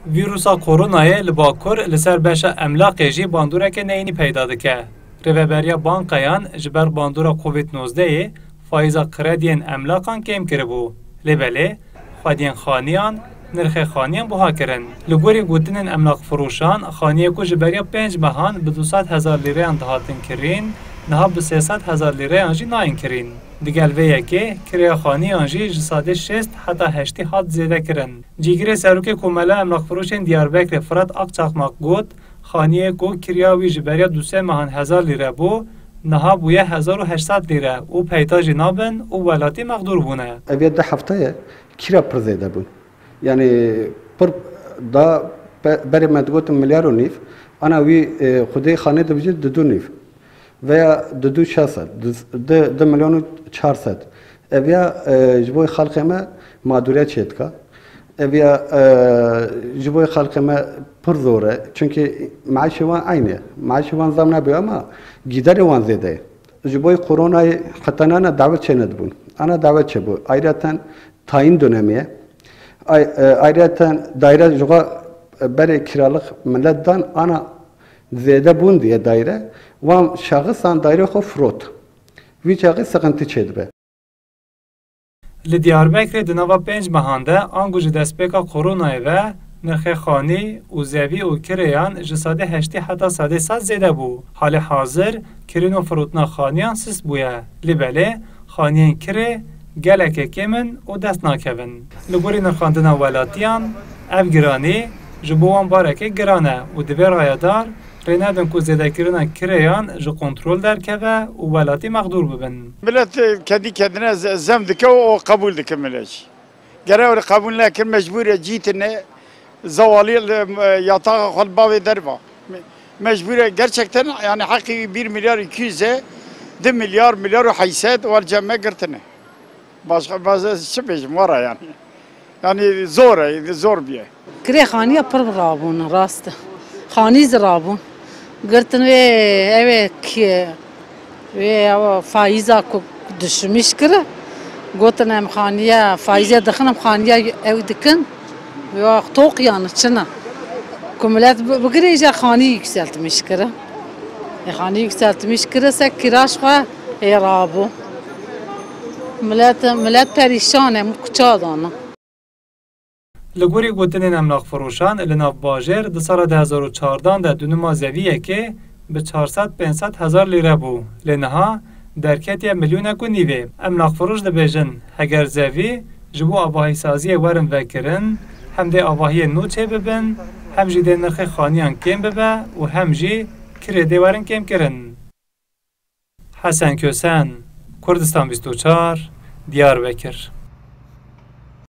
Vîrusa koronayê li Bakur li ser beşa emlakê jî bandoreke neyînî peyda dike. Rêveberiya bankayan ji ber bandora Covid-19 faiza krediyên emlakan kêm kiribû. Lêbelê, xwediyên xaniyan, nirxê xaniyan buha kirin. Li gorî gotinên emlak firûşan, xaniyê ku ji beriya 5 mehan bi 200,000 lîreyan dihatin kirîn, niha bi 300,000 lîreyan jî nayên kirîn. Digel vê yekê, kirêya xaniyan jî ji sadê 6 heta 8 hat zêde kirin. Cîgirê Serokê Komela Emlakfirûşên Diyarbekirê Firat Akçakmak got, xaniyê ku kiriya wî ji beriya 2 mehan 1000 lîre bû, niha bûye 1800 lîre û peyda jî nabin û welatî mexdûr bûne. Ev de hefteye kira pir zêde bûn. Yani pir da berê me digotin milyar û nîv, ana wî xwedê xanê dibêje di 2 nîv. Veya 2 milyon û 400. Ev ya ji bo xalqê me madûriyet çêdika. Ev ya ji bo xalqê me pir zor e. Çünkü maaşê wan aynı ye. Maaşê wan zam nabe ama giderê wan zêde ye. Ji bo koronayê xetanana davet çê nedibûn. Ana davet çêbû. Ayrıca tayin dönemi ye. Ayrıca daire ji berê kiralık milletdan ana zêde bûn diye daire. Wan şahısan daire xwe firot. Vî çaxê sıkıntı çêdibe. Li Diyarbekirê di nava 5 mehan de angu ji destpêka koronayê ve nirxê xanî û zevî û kirêyan ji sadê 8 heta sadê 100 zêde bû. Halê hazir kirîn û firotina xaniyan sis bûye. Li belê xaniyên kirê gelekê kêm û dest nakevin. Li gorî nirxandina welatiyan, ev giranî ji bo wan barekê giran e û divê rayedar rênedin ku zêdekirina kirêyan ji kontrol derkeve û welatî mexdûr bibin. Millet kendi kendine zem dike o kabul dike millet. Gerek kabul nekir mecbur citine zavali yatağa xalba derva. Mecbur gerçekten yani hakkı 1 milyar 200'e 2 milyar o hayset var cemme girtine. Başka bazı şey var yani. Yani zor bir. Kire xaniya pir rabûn rast. Xanî zirabûn. Girtin ve evet ki ve faiza ku düşmüş kire. Gotin em xaniya faiza dixin xaniya ev dikin ve tok yani çına. Kumlet bugirêja xanî yükseltmiş kire. Xanî yükseltmiş kire se kiraş xwe rabû. Millet perişan e kuça dana. Li gorî gotinên emlakfirûşan li navbajêr di sala 2014 de dunuma zeviyekê bi 400-500,000 lîre bû. Lê niha derketiye milyonek û nîvê. Emlakfirûş dibêjin heger zevî ji bo avahîsaziyê werin vekirin, hem dê avahiyê nû çê bibin, hem jî dê nirxê xaniyan kêm bibe û hem jî kirê dê werin kêm kirin. Hesen Kösen, Kurdistan 24, Diyarbekir.